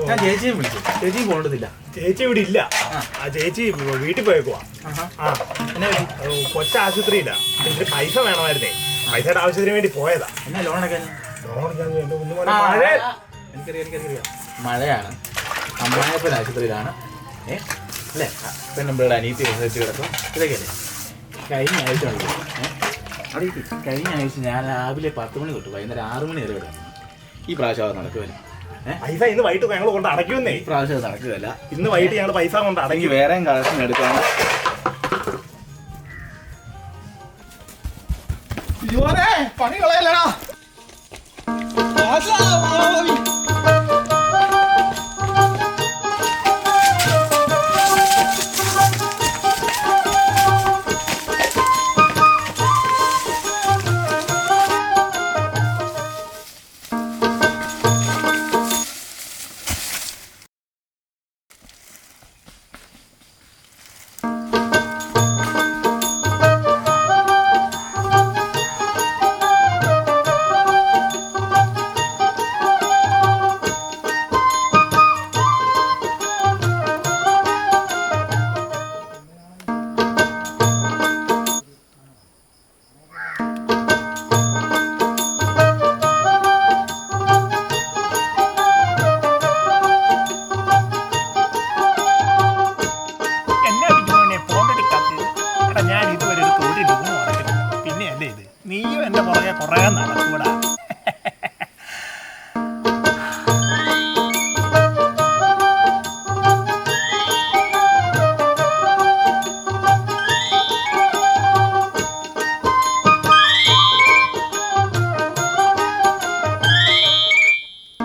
ഞാൻ ചേച്ചിയെ വിളിച്ചു. ചേച്ചി പോകേണ്ടതില്ല. ചേച്ചി ഇവിടെ ഇല്ല. ആ ചേച്ചി വീട്ടിൽ പോയേക്കുവാ. കൊച്ചാശുപത്രിയില്ല. ഇതിന് പൈസ വേണമായിരുന്നേ. പൈസയുടെ ആവശ്യത്തിന് വേണ്ടി പോയതാ. എന്നാ ലോണൊക്കെ എനിക്കറിയാം. മഴയാണ്. അമ്മായപ്പൻ ആശുപത്രിയിലാണ്. അല്ലേ? പെണ്ണുമ്പിളുടെ അനീതി റിസർച്ച് കിടക്കും. ഇതൊക്കെയല്ലേ കഴിഞ്ഞ ആഴ്ച ഞാൻ രാവിലെ 10 മണി തൊട്ട് വൈകുന്നേരം 6 മണി വരെ കിടന്നു. ഈ പ്രാവശ്യം അത് നടക്കുമല്ലോ. പൈസ ഇന്ന് വൈകിട്ട് ഞങ്ങൾ കൊണ്ട് അടയ്ക്കുന്നേ. ഈ പ്രാവശ്യം അത് നടക്കുകയല്ല. ഇന്ന് വൈകിട്ട് ഞങ്ങൾ പൈസ കൊണ്ട് അടങ്ങി വേറെയും കളക്ഷൻ എടുക്കാം. പണി കളയല്ലടാ. നീയും എന്റെ പുറകെ കുറേ നടക്കൂടാ.